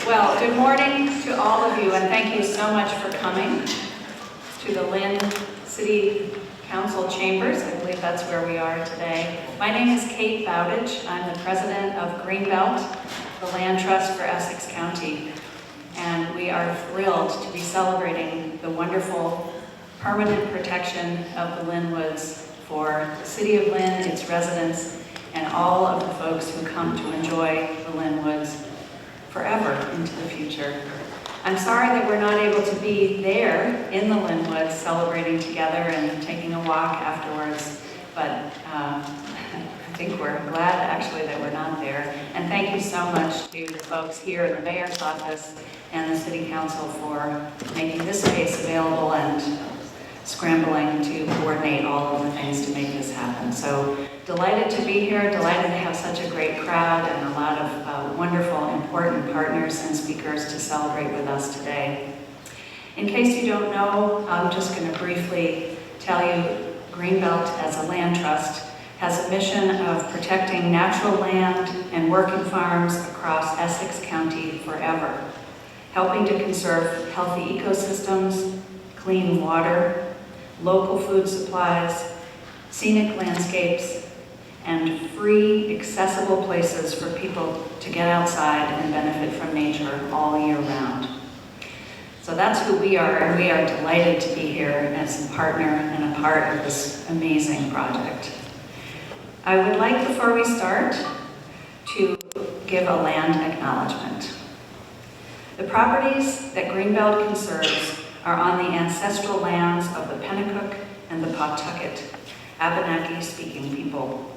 Well, good morning to all of you, and thank you so much for coming to the Lynn City Council chambers. I believe that's where we are today. My name is Kate Bowditch. I'm the president of Greenbelt, the land trust for Essex County, and we are thrilled to be celebrating the wonderful permanent protection of the Lynn Woods for the city of Lynn, its residents, and all of the folks who come to enjoy the Lynn Woods forever into the future. I'm sorry that we're not able to be there in the Lynn Woods celebrating together and taking a walk afterwards, but I think we're glad actually that we're not there. And thank you so much to the folks here in the mayor's office and the city council for making this space available and scrambling to coordinate all of the things to make this happen. So delighted to be here, delighted to have such a great crowd and a lot of wonderful, important partners and speakers to celebrate with us today. In case you don't know, I'm just going to briefly tell you Greenbelt as a land trust has a mission of protecting natural land and working farms across Essex County forever, helping to conserve healthy ecosystems, clean water, local food supplies, scenic landscapes, and free, accessible places for people to get outside and benefit from nature all year round. So that's who we are, and we are delighted to be here as a partner and a part of this amazing project. I would like, before we start, to give a land acknowledgement. The properties that Greenbelt conserves are on the ancestral lands of the Pennacook and the Pawtucket, Abenaki-speaking people.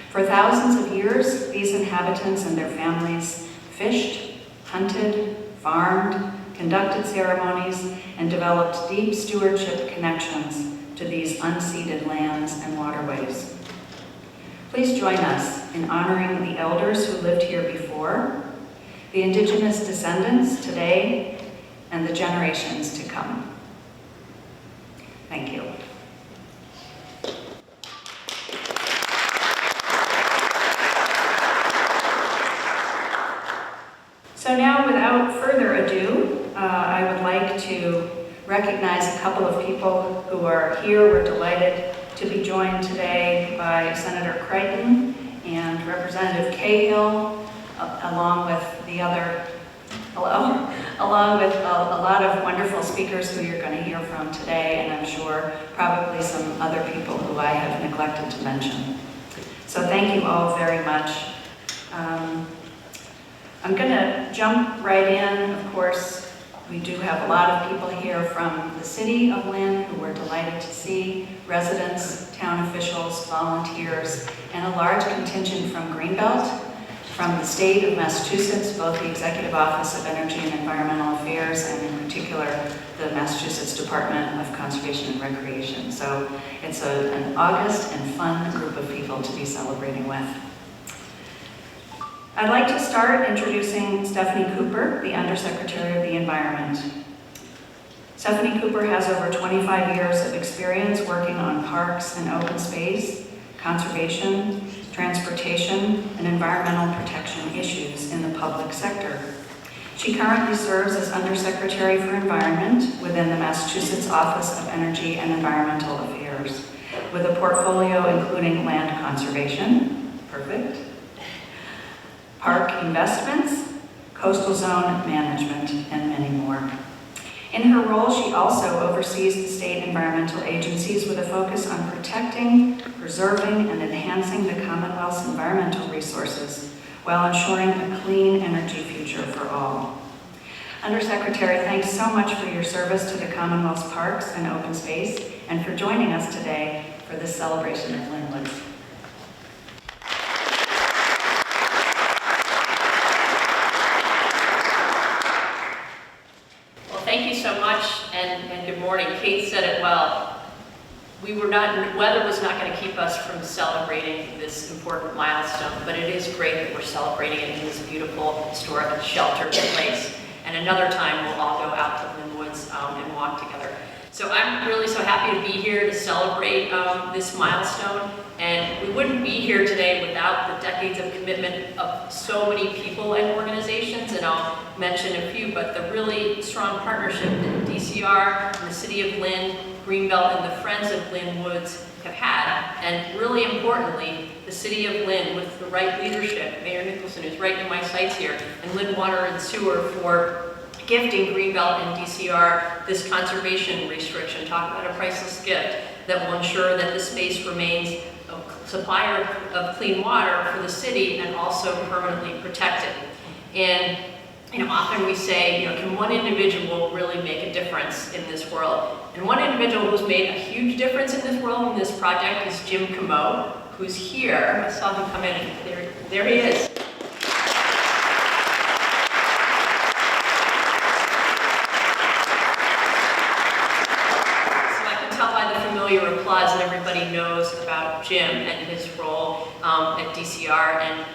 For thousands of years, these inhabitants and their families fished, hunted, farmed, conducted ceremonies, and developed deep stewardship connections to these unceded lands and waterways. Please join us in honoring the elders who lived here before, the indigenous descendants today, and the generations to come. Thank you. So now, without further ado, I would like to recognize a couple of people who are here. We're delighted to be joined today by Senator Crichton and Representative Cahill, along with the other, along with a lot of wonderful speakers who you're going to hear from today, and I'm sure probably some other people who I have neglected to mention. So thank you all very much. I'm going to jump right in. Of course, we do have a lot of people here from the city of Lynn who we're delighted to see, residents, town officials, volunteers, and a large contingent from Greenbelt, from the state of Massachusetts, both the Executive Office of Energy and Environmental Affairs, and in particular, the Massachusetts Department of Conservation and Recreation. So it's an august and fun group of people to be celebrating with. I'd like to start introducing Stephanie Cooper, the Undersecretary of the Environment. Stephanie Cooper has over 25 years of experience working on parks and open space, conservation, transportation, and environmental protection issues in the public sector. She currently serves as Undersecretary for Environment within the Massachusetts Office of Energy and Environmental Affairs, with a portfolio including land conservation, perfect, park investments, coastal zone management, and many more. In her role, she also oversees the state environmental agencies with a focus on protecting, preserving, and enhancing the Commonwealth's environmental resources while ensuring a clean energy future for all. Undersecretary, thanks so much for your service to the Commonwealth's parks and open space, and for joining us today for this celebration of Lynn Woods. Thank you so much, and good morning. Kate said it well. Weather was not going to keep us from celebrating this important milestone, but it is great that we're celebrating it in this beautiful, historic, sheltered place. And another time, we'll all go out to Lynn Woods and walk together. So I'm really so happy to be here to celebrate this milestone. And we wouldn't be here today without the decades of commitment of so many people and organizations. And I'll mention a few, but the really strong partnership that DCR and the City of Lynn, Greenbelt, and the Friends of Lynn Woods have had, and really importantly, the City of Lynn with the right leadership, Mayor Nicholson, who's right in my sights here, and Lynn Water and Sewer for gifting Greenbelt and DCR this conservation restriction. Talk about a priceless gift that will ensure that the space remains a supplier of clean water for the city and also permanently protected. And often we say, can one individual really make a difference in this world? And one individual who's made a huge difference in this world in this project is Jim Camo, who's here. I saw him come in, and there he is. Familiar applause, and everybody knows about Jim and his role at DCR. And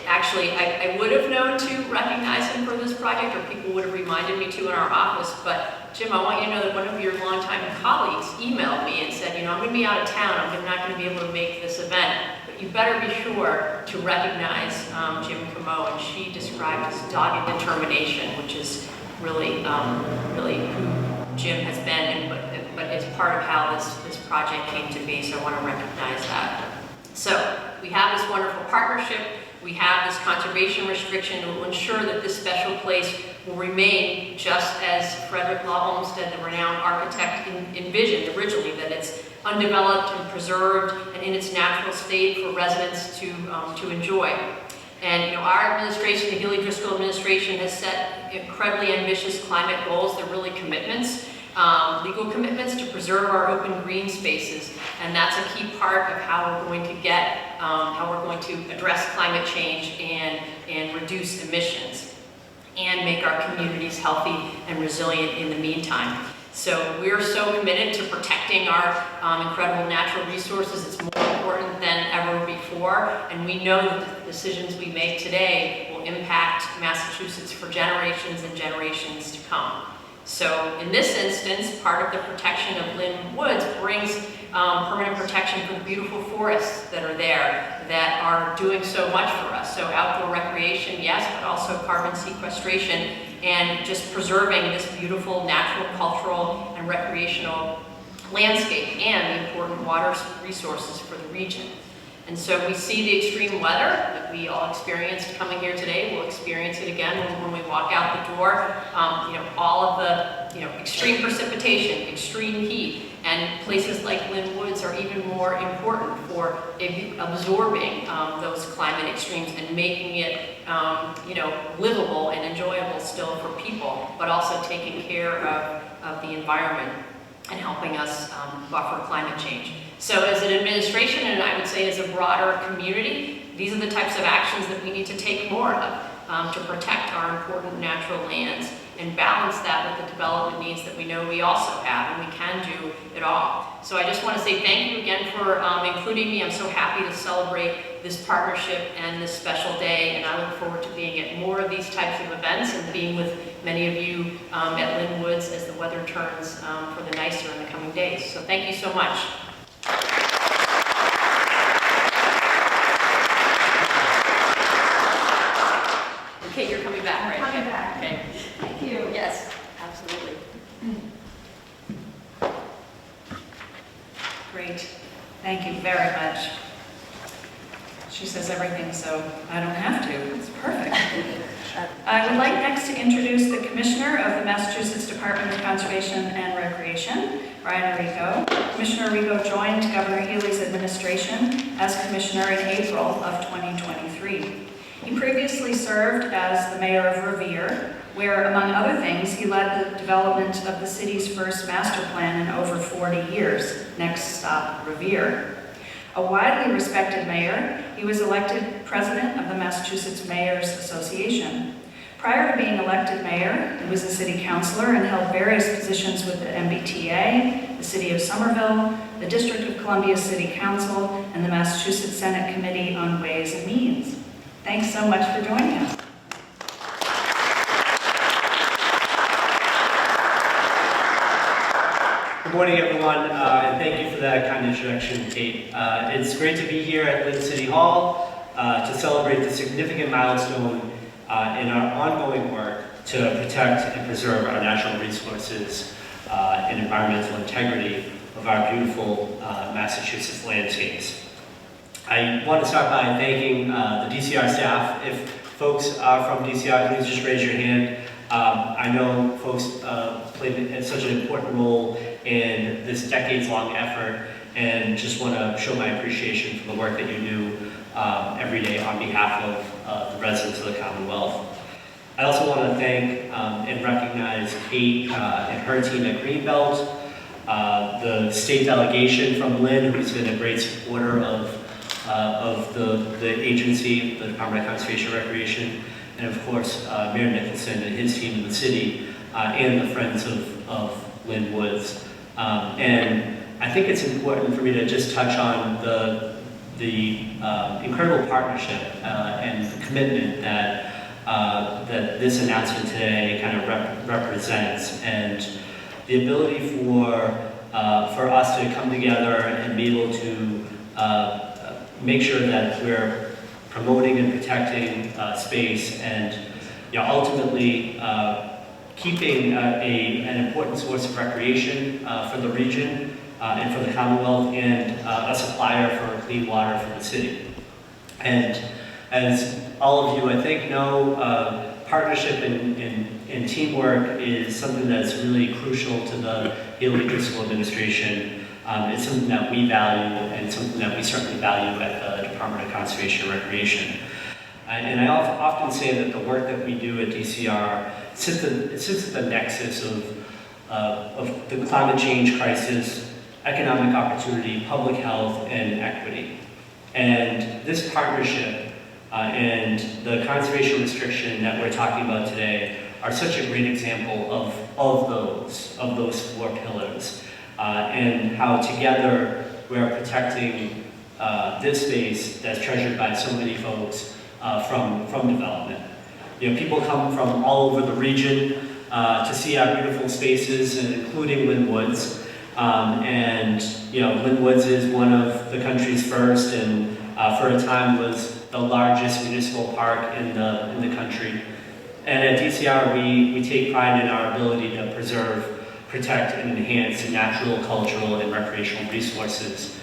actually, I would have known to recognize him for this project, or people would have reminded me to in our office. But Jim, I want you to know that one of your longtime colleagues emailed me and said, I'm going to be out of town. I'm not going to be able to make this event, but you better be sure to recognize Jim Camo. And she described his dogged determination, which is really who Jim has been, but it's part of how this project came to be, so I want to recognize that. So we have this wonderful partnership, we have this conservation restriction that will ensure that this special place will remain just as Frederick Law Olmsted, the renowned architect, envisioned originally, that it's undeveloped and preserved and in its natural state for residents to enjoy. And our administration, the Healy Driscoll administration, has set incredibly ambitious climate goals. They're really commitments. Legal commitments to preserve our open green spaces, and that's a key part of how we're going to address climate change and reduce emissions and make our communities healthy and resilient in the meantime. So we're so committed to protecting our incredible natural resources. It's more important than ever before, and we know that the decisions we make today will impact Massachusetts for generations and generations to come. So in this instance, part of the protection of Lynn Woods brings permanent protection for the beautiful forests that are there that are doing so much for us. So outdoor recreation, yes, but also carbon sequestration and just preserving this beautiful natural, cultural, and recreational landscape and the important water resources for the region. And so we see the extreme weather that we all experienced coming here today. We'll experience it again when we walk out the door. All of the extreme precipitation, extreme heat, and places like Lynn Woods are even more important for absorbing those climate extremes and making it livable and enjoyable still for people, but also taking care of the environment and helping us buffer climate change. So as an administration, and I would say as a broader community, these are the types of actions that we need to take more of to protect our important natural lands and balance that with the development needs that we know we also have, and we can do it all. So I just want to say thank you again for including me. I'm so happy to celebrate this partnership and this special day, and I look forward to being at more of these types of events and being with many of you at Lynn Woods as the weather turns for the nicer in the coming days. So thank you so much. Okay, you're coming back, right? Coming back. Okay. Thank you. Yes, absolutely. Great. Thank you very much. She says everything, so I don't have to. It's perfect. I would like next to introduce the Commissioner of the Massachusetts Department of Conservation and Recreation, Brian Arrigo. Commissioner Arrigo joined Governor Healy's administration as Commissioner in April of 2023. He previously served as the Mayor of Revere, where, among other things, he led the development of the city's first master plan in over 40 years, Next Stop Revere. A widely respected mayor, he was elected president of the Massachusetts Mayors Association. Prior to being elected mayor, he was a city councilor and held various positions with the MBTA, the City of Somerville, the District of Columbia City Council, and the Massachusetts Senate Committee on Ways and Means. Thanks so much for joining us. Good morning, everyone, and thank you for that kind introduction, Kate. It's great to be here at Lynn City Hall to celebrate the significant milestone in our ongoing work to protect and preserve our natural resources and environmental integrity of our beautiful Massachusetts landscapes. I want to start by thanking the DCR staff. If folks are from DCR, please just raise your hand. I know folks played such an important role in this decades-long effort, and just want to show my appreciation for the work that you do every day on behalf of the residents of the Commonwealth. I also want to thank and recognize Kate and her team at Greenbelt, the state delegation from Lynn, who's been a great supporter of the agency, the Department of Conservation and Recreation, and of course Mayor Nicholson and his team in the city, and the Friends of Lynn Woods. And I think it's important for me to just touch on the incredible partnership and the commitment that this announcement today kind of represents, and the ability for us to come together and be able to make sure that we're promoting and protecting space, and ultimately keeping an important source of recreation for the region and for the Commonwealth, and a supplier for clean water for the city. And as all of you, I think, know, partnership and teamwork is something that's really crucial to the Haley Driscoll administration. It's something that we value, and something that we certainly value at the Department of Conservation and Recreation. And I often say that the work that we do at DCR sits at the nexus of the climate change crisis, economic opportunity, public health, and equity. And this partnership and the conservation restriction that we're talking about today are such a great example of those four pillars, and how together we're protecting this space that's treasured by so many folks from development. People come from all over the region to see our beautiful spaces, including Lynn Woods. Lynn Woods is one of the country's first, and for a time was the largest municipal park in the country. And at DCR, we take pride in our ability to preserve, protect, and enhance natural, cultural, and recreational resources.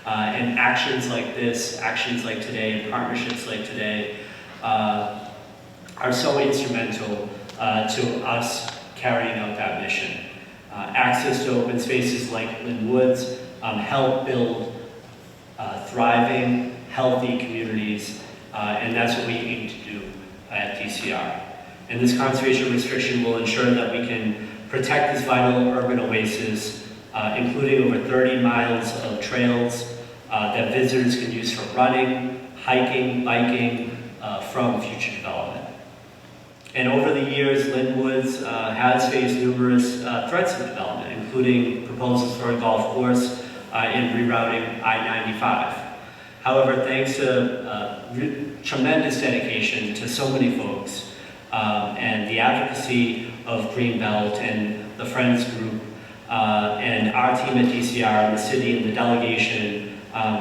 And actions like this, actions like today, and partnerships like today are so instrumental to us carrying out that mission. Access to open spaces like Lynn Woods help build thriving, healthy communities, and that's what we aim to do at DCR. And this conservation restriction will ensure that we can protect this vital urban oasis, including over 30 miles of trails that visitors can use for running, hiking, biking, from future development. And over the years, Lynn Woods has faced numerous threats of development, including proposals for a golf course and rerouting I-95. However, thanks to tremendous dedication to so many folks and the advocacy of Greenbelt and the Friends Group and our team at DCR and the city and the delegation,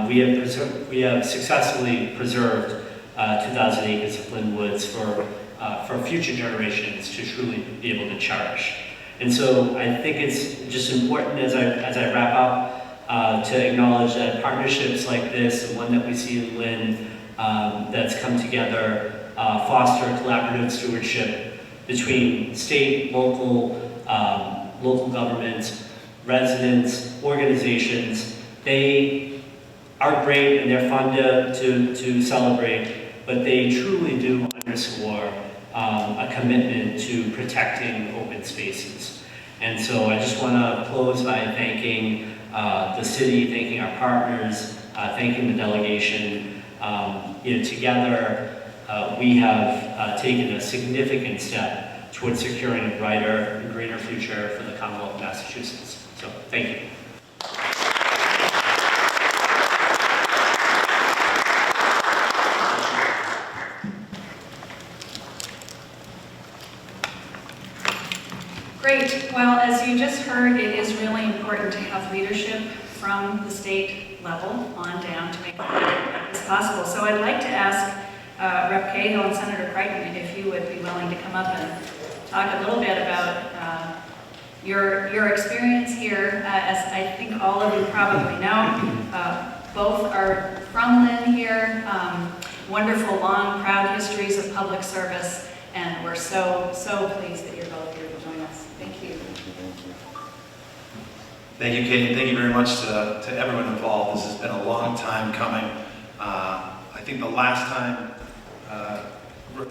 we have successfully preserved 2,000 acres of Lynn Woods for future generations to truly be able to cherish. And so I think it's just important as I wrap up to acknowledge that partnerships like this, the one that we see in Lynn, that's come together, foster collaborative stewardship between state, local governments, residents, organizations. They are great and they're fun to celebrate, but they truly do underscore a commitment to protecting open spaces. And so I just want to close by thanking the city, thanking our partners, thanking the delegation. Together we have taken a significant step towards securing a brighter and greener future for the Commonwealth of Massachusetts. So thank you. Great. Well, as you just heard, it is really important to have leadership from the state level on down to make this possible. So I'd like to ask Rep. Cahill and Senator Crichton if you would be willing to come up and talk a little bit about your experience here. As I think all of you probably know, both are from Lynn here. Wonderful, long, proud histories of public service, and we're so pleased that you're both here to join us. Thank you. Thank you, Kate. Thank you very much to everyone involved. This has been a long time coming. I think the last time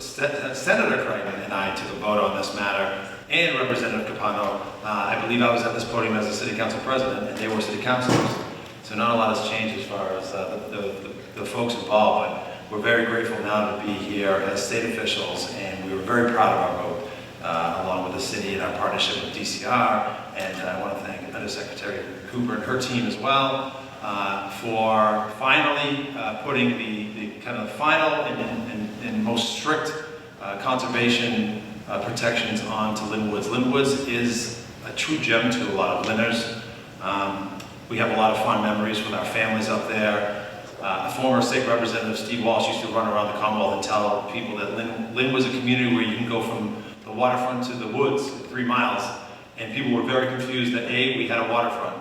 Senator Crichton and I took a vote on this matter, and Representative Capano, I believe I was at this podium as a city council president, and they were city councilors. So not a lot has changed as far as the folks involved, but we're very grateful now to be here as state officials, and we were very proud of our vote, along with the city and our partnership with DCR, and I want to thank Undersecretary Cooper and her team as well for finally putting the kind of final and most strict conservation protections onto Lynn Woods. Lynn Woods is a true gem to a lot of Lynners. We have a lot of fond memories with our families up there. Former state representative Steve Walsh used to run around the Commonwealth and tell people that Lynn was a community where you can go from the waterfront to the woods, 3 miles, and people were very confused that A, we had a waterfront,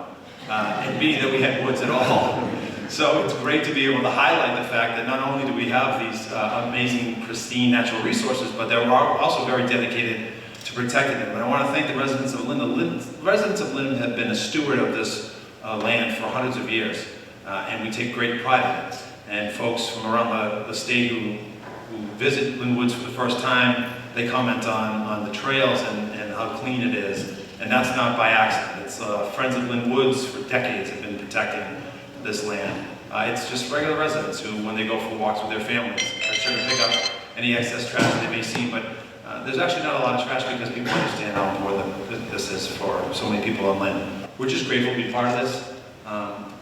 and B, that we had woods at all. So it's great to be able to highlight the fact that not only do we have these amazing, pristine natural resources, but they're also very dedicated to protecting them. And I want to thank the residents of Lynn. The residents of Lynn have been a steward of this land for hundreds of years, and we take great pride in it. And folks from around the state who visit Lynn Woods for the first time, they comment on the trails and how clean it is. And that's not by accident. It's Friends of Lynn Woods for decades have been protecting this land. It's just regular residents who, when they go for walks with their families, are sure to pick up any excess trash they may see, but there's actually not a lot of trash because people understand how important this is for so many people on Lynn. We're just grateful to be part of this.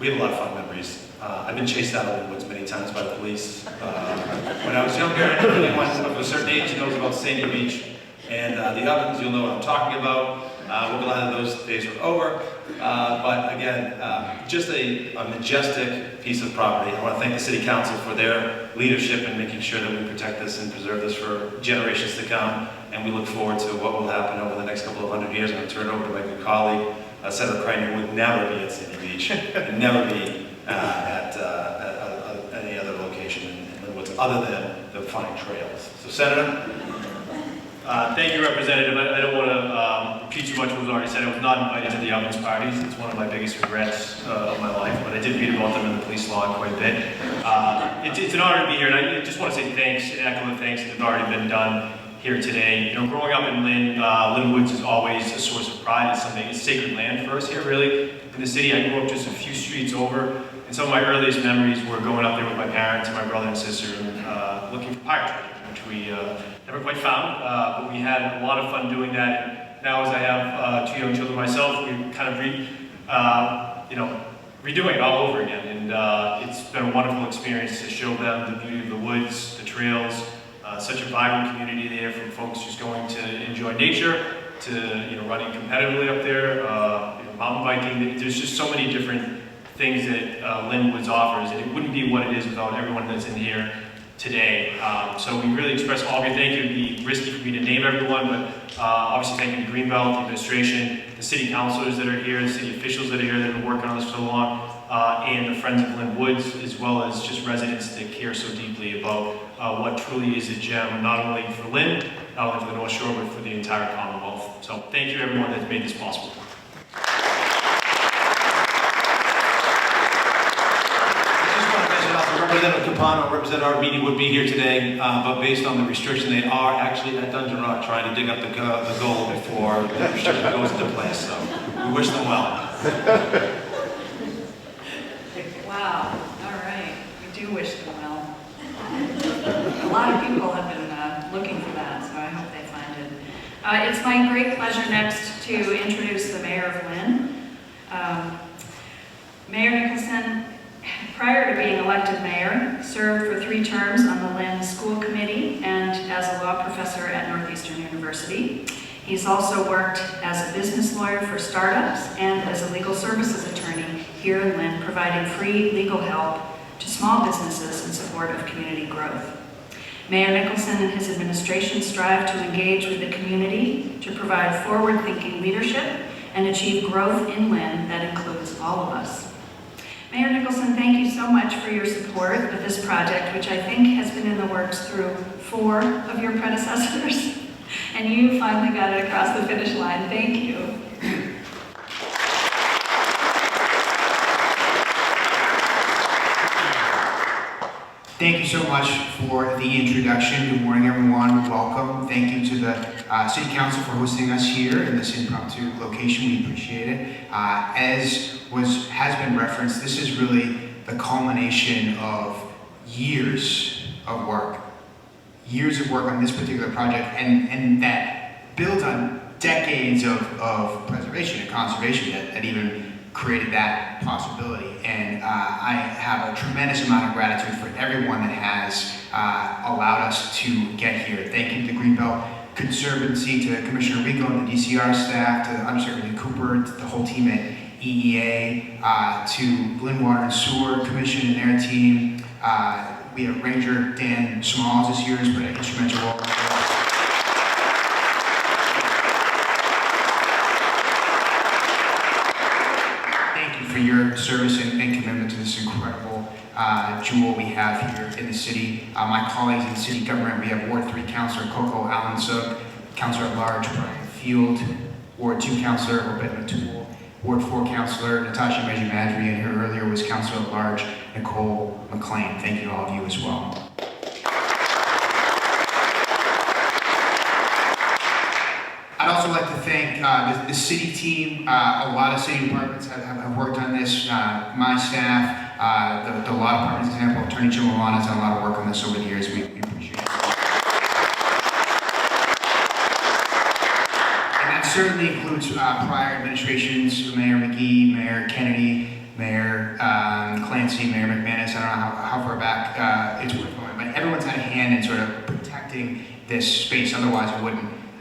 We have a lot of fun memories. I've been chased out of Lynn Woods many times by the police. When I was younger, anyone of a certain age knows about Sandy Beach and the ovens, you'll know what I'm talking about. We're glad that those days are over. But again, just a majestic piece of property. I want to thank the City Council for their leadership in making sure that we protect this and preserve this for generations to come. And we look forward to what will happen over the next couple of 100 years. I'm going to turn it over to my good colleague, Senator Crichton, would never be at Sandy Beach and never be at any other location in Lynn Woods other than the fine trails. So, Senator? Thank you, Representative. I don't want to repeat too much what was already said. I was not invited to the ovens parties. It's one of my biggest regrets of my life, but I did read about them in the police log quite a bit. It's an honor to be here, and I just want to say thanks and echo the thanks that have already been done here today. You know, growing up in Lynn Woods is always a source of pride. It's sacred land for us here, really. In the city, I grew up just a few streets over, and some of my earliest memories were going up there with my parents and my brother and sister and looking for pirate treasure, which we never quite found, but we had a lot of fun doing that. And now, as I have 2 young children myself, we're kind of redoing it all over again. And it's been a wonderful experience to show them the beauty of the woods, the trails, such a vibrant community there, from folks just going to enjoy nature to running competitively up there, mountain biking. There's just so many different things that Lynn Woods offers, and it wouldn't be what it is without everyone that's in here today. So we really express all of your thank you. It'd be risky for me to name everyone, but obviously thank you to Greenbelt, the administration, the city councilors that are here, the city officials that are here that have been working on this for so long, and the Friends of Lynn Woods, as well as just residents that care so deeply about what truly is a gem, not only for Lynn, not only for the North Shore, but for the entire Commonwealth. So thank you everyone that's made this possible. Representative Capano, Representative Armini would be here today, but based on the restriction, they are actually at Dungeon Rock trying to dig up the gold before the restriction goes into place. So we wish them well. Wow, all right, we do wish them well. A lot of people have been looking for that, so I hope they find it. It's my great pleasure next to introduce the Mayor of Lynn. Mayor Nicholson, prior to being elected mayor, served for 3 terms on the Lynn School Committee and as a law professor at Northeastern University. He's also worked as a business lawyer for startups and as a legal services attorney here in Lynn, providing free legal help to small businesses in support of community growth. Mayor Nicholson and his administration strive to engage with the community to provide forward-thinking leadership and achieve growth in Lynn that includes all of us. Mayor Nicholson, thank you so much for your support of this project, which I think has been in the works through 4 of your predecessors, and you finally got it across the finish line. Thank you. Thank you so much for the introduction. Good morning, everyone. Welcome. Thank you to the City Council for hosting us here in this impromptu location. We appreciate it. As has been referenced, this is really the culmination of years of work. Years of work on this particular project, and that builds on decades of preservation and conservation that even created that possibility. And I have a tremendous amount of gratitude for everyone that has allowed us to get here. Thank you to the Greenbelt Conservancy, to Commissioner Rico and the DCR staff, to Undersecretary Cooper, to the whole team at EEA, to Lynn Water and Sewer Commission and their team. We have Ranger Dan Smalls this year, who's put an instrumental role. For your service and commitment to this incredible jewel we have here in the city. My colleagues in the city government, we have Ward 3 Councilor Coco Allen-Sugg, Councilor at Large Brian Field, Ward 2 Councilor Obed Matul, Ward 4 Councilor Natasha Meji-Madri, and here earlier was Councilor at Large Nicole McLean. Thank you to all of you as well. I'd also like to thank the city team. A lot of city departments have worked on this. My staff, the law department, for example, Attorney Jim Milano has done a lot of work on this over the years. We appreciate it. And that certainly includes prior administrations, Mayor McGee, Mayor Kennedy, Mayor Clancy, Mayor McManus. I don't know how far back it's worth going, but everyone's had a hand in sort of protecting this space. Otherwise, it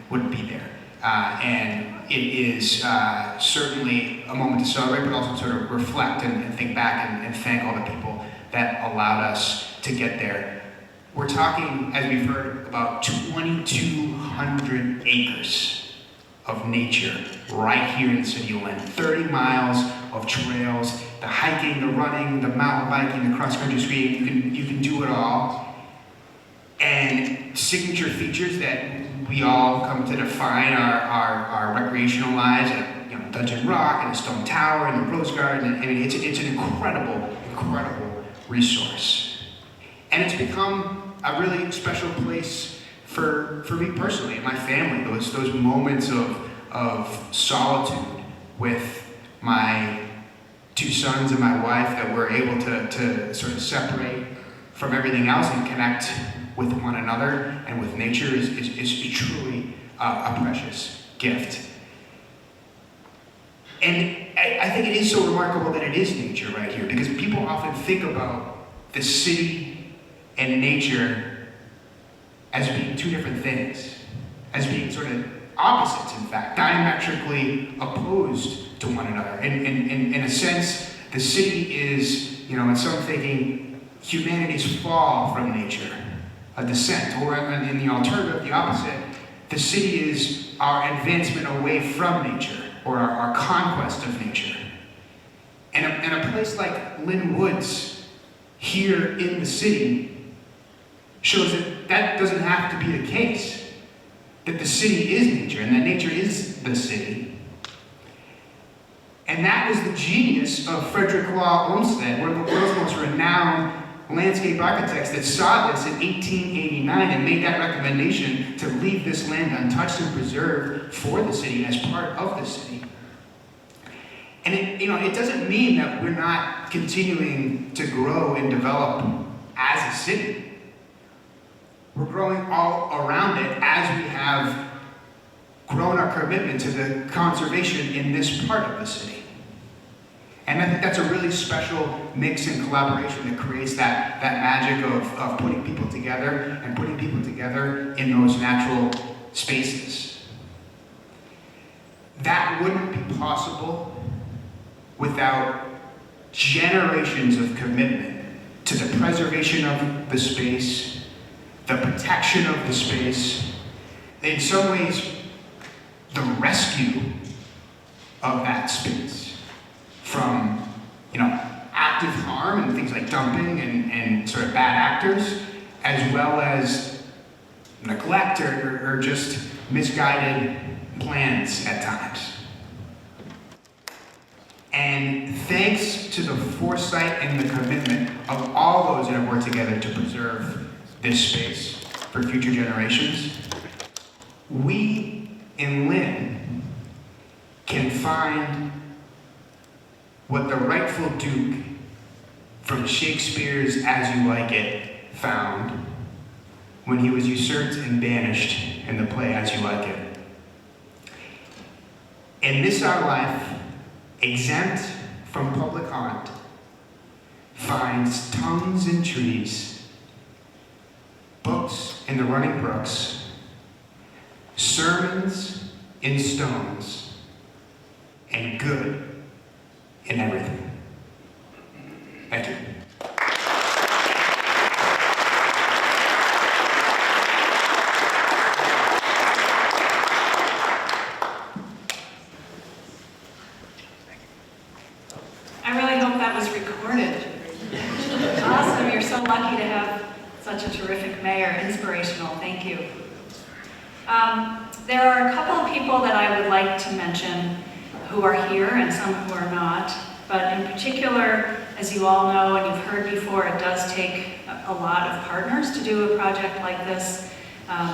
wouldn't be there. And it is certainly a moment to celebrate, but also sort of reflect and think back and thank all the people that allowed us to get there. We're talking, as we've heard, about 2,200 acres of nature right here in the city of Lynn. 30 miles of trails, the hiking, the running, the mountain biking, the cross-country skiing, you can do it all. And signature features that we all come to define our recreational lives, at Dungeon Rock and the Stone Tower and the Rose Garden. I mean, it's an incredible resource. And it's become a really special place for me personally and my family. Those moments of solitude with my 2 sons and my wife that we're able to sort of separate from everything else and connect with one another and with nature is truly a precious gift. And I think it is so remarkable that it is nature right here, because people often think about the city and nature as being 2 different things, as being sort of opposites, in fact, diametrically opposed to one another. In a sense, the city is, in some thinking, humanity's fall from nature, a descent, or in the alternative, the opposite, the city is our advancement away from nature, or our conquest of nature. And a place like Lynn Woods, here in the city, shows that doesn't have to be the case, that the city is nature, and that nature is the city. And that was the genius of Frederick Law Olmsted, one of the world's most renowned landscape architects, that saw this in 1889 and made that recommendation to leave this land untouched and preserved for the city as part of the city. And it doesn't mean that we're not continuing to grow and develop as a city. We're growing all around it as we have grown our commitment to the conservation in this part of the city. And I think that's a really special mix and collaboration that creates that magic of putting people together and putting people together in those natural spaces. That wouldn't be possible without generations of commitment to the preservation of the space, the protection of the space, in some ways, the rescue of that space from, active harm and things like dumping and sort of bad actors, as well as neglect or just misguided plans at times. And thanks to the foresight and the commitment of all those that have worked together to preserve this space for future generations, we in Lynn can find what the rightful Duke from Shakespeare's As You Like It found when he was usurped and banished in the play As You Like It. In this our life, exempt from public haunt, finds tongues in trees, books in the running brooks, sermons in stones, and good in everything. Thank you. I really hope that was recorded. Awesome, you're so lucky to have such a terrific mayor, inspirational, thank you. There are a couple of people that I would like to mention who are here and some who are not, but in particular, as you all know and you've heard before, it does take a lot of partners to do a project like this,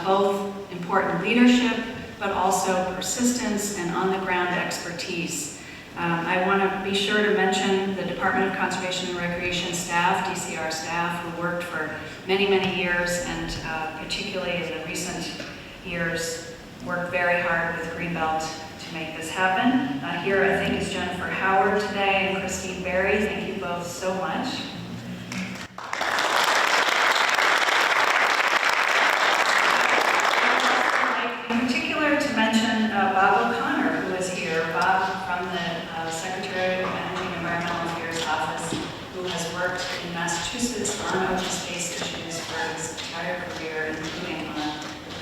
both important leadership, but also persistence and on-the-ground expertise. I want to be sure to mention the Department of Conservation and Recreation staff, DCR staff, who worked for many, many years and particularly in the recent years worked very hard with Greenbelt to make this happen. Here I think is Jennifer Howard today and Christine Berry. Thank you both so much. In particular to mention Bob O'Connor, who is here. Bob from the Secretary of Energy and Environmental Affairs Office, who has worked in Massachusetts on open space issues for his entire career, including on the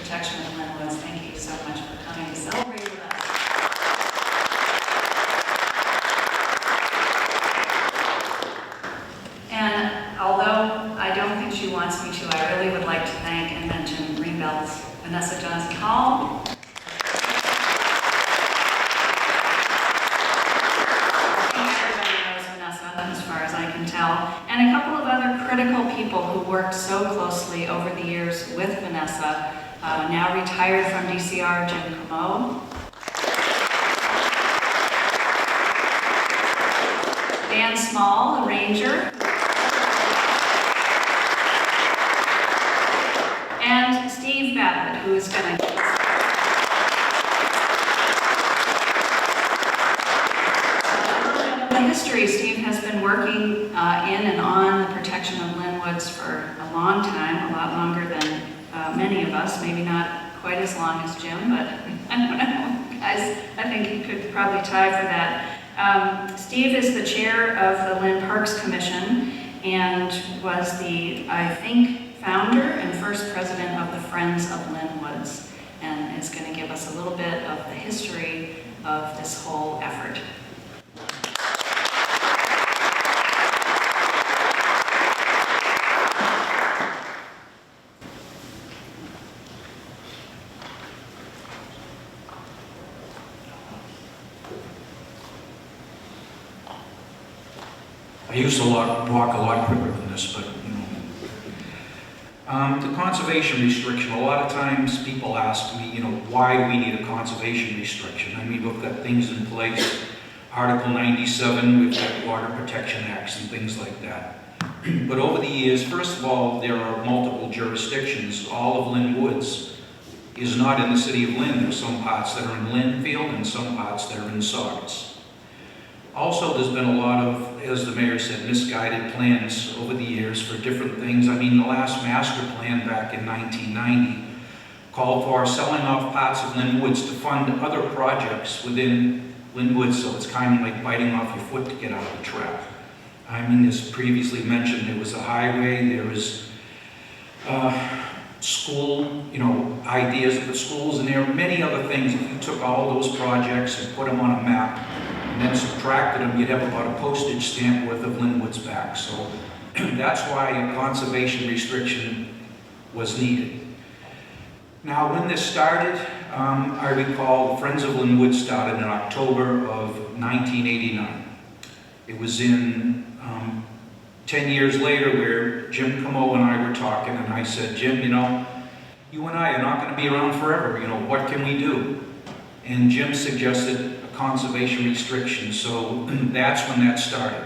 protection of Lynn Woods. Thank you so much for coming to celebrate with us. And although I don't think she wants me to, I really would like to thank and mention Greenbelt's Vanessa Johnson Hall. Everybody knows Vanessa, as far as I can tell, and a couple of other critical people who worked so closely over the years with Vanessa, now retired from DCR, Jim Comeau. Dan Small, the ranger. And Steve Babbitt, who is going to the history. Steve has been working in and on the protection of Lynn Woods for a long time, a lot longer than many of us, maybe not quite as long as Jim, but I don't know, guys, I think he could probably tie for that. Steve is the chair of the Lynn Parks Commission and was the, I think, founder and first president of the Friends of Lynn Woods, and is going to give us a little bit of the history of this whole effort. I used to walk a lot quicker than this, but the conservation restriction, a lot of times people ask me, why we need a conservation restriction. I mean, we've got things in place, Article 97, we've got Water Protection Acts and things like that. But over the years, first of all, there are multiple jurisdictions. All of Lynn Woods is not in the city of Lynn. There's some parts that are in Lynnfield and some parts that are in Saugus. Also, there's been a lot of, as the mayor said, misguided plans over the years for different things. I mean, the last master plan back in 1990 called for selling off parts of Lynn Woods to fund other projects within Lynn Woods, so it's kind of like biting off your foot to get out of the trap. I mean, as previously mentioned, there was a highway, there was school, ideas at the schools, and there are many other things. If you took all those projects and put them on a map and then subtracted them, you'd have about a postage stamp worth of Lynn Woods back. So that's why a conservation restriction was needed. Now, when this started, I recall the Friends of Lynn Woods started in October of 1989. It was in 10 years later where Jim Camo and I were talking, and I said, Jim, you and I are not going to be around forever. What can we do? And Jim suggested a conservation restriction, so that's when that started.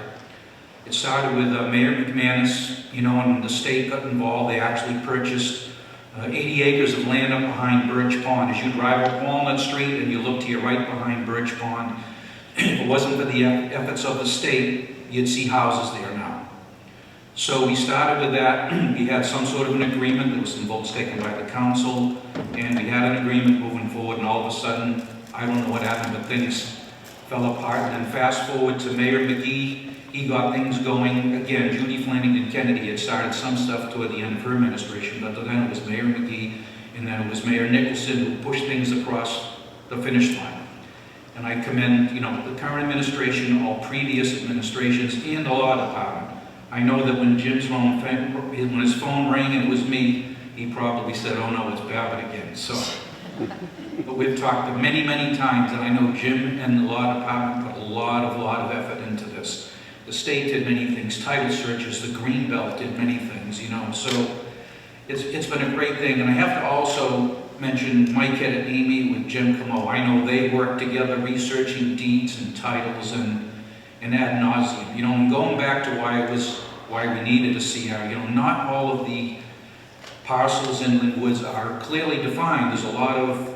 It started with Mayor McManus, and the state got involved. They actually purchased 80 acres of land up behind Birch Pond. As you drive up Walnut Street and you look to your right behind Birch Pond, if it wasn't for the efforts of the state, you'd see houses there now. So we started with that. We had some sort of an agreement. There was some votes taken by the council, and we had an agreement moving forward, and all of a sudden, I don't know what happened, but things fell apart. And then fast forward to Mayor McGee. He got things going. Again, Judy Flanagan Kennedy had started some stuff toward the end of her administration, but then it was Mayor McGee, and then it was Mayor Nicholson who pushed things across the finish line. And I commend, the current administration, all previous administrations, and the law department. I know that when Jim's phone, when his phone rang and it was me, he probably said, "Oh no, it's Babbitt again." So, but we've talked many, many times, and I know Jim and the law department put a lot of effort into this. The state did many things, title searches, the Greenbelt did many things, so it's been a great thing. And I have to also mention Mike and Amy with Jim Camo. I know they work together researching deeds and titles and ad nauseum. And going back to why we needed a CR, not all of the parcels in Lynn Woods are clearly defined. There's a lot of,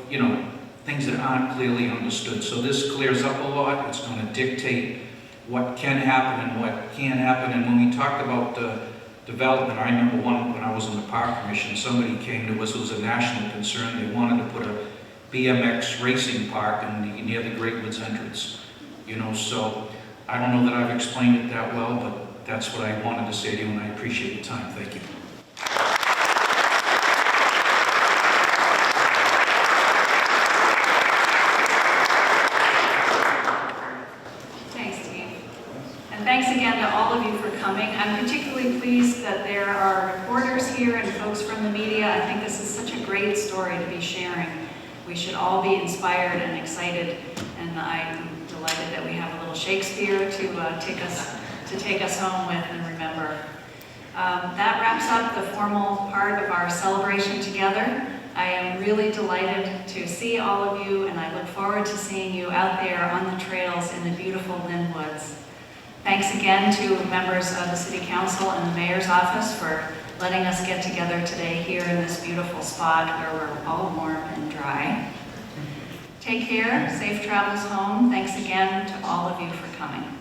things that aren't clearly understood. So this clears up a lot. It's going to dictate what can happen and what can't happen. And when we talked about development, I remember when I was on the Park Commission, somebody came to us, it was a national concern. They wanted to put a BMX racing park near the Great Woods entrance. So I don't know that I've explained it that well, but that's what I wanted to say to you, and I appreciate your time. Thank you. Thanks again to all of you for coming. I'm particularly pleased that there are reporters here and folks from the media. I think this is such a great story to be sharing. We should all be inspired and excited, and I'm delighted that we have a little Shakespeare to take us home with and remember. That wraps up the formal part of our celebration together. I am really delighted to see all of you, and I look forward to seeing you out there on the trails in the beautiful Lynn Woods. Thanks again to members of the City Council and the Mayor's Office for letting us get together today here in this beautiful spot where we're all warm and dry. Take care, safe travels home. Thanks again to all of you for coming.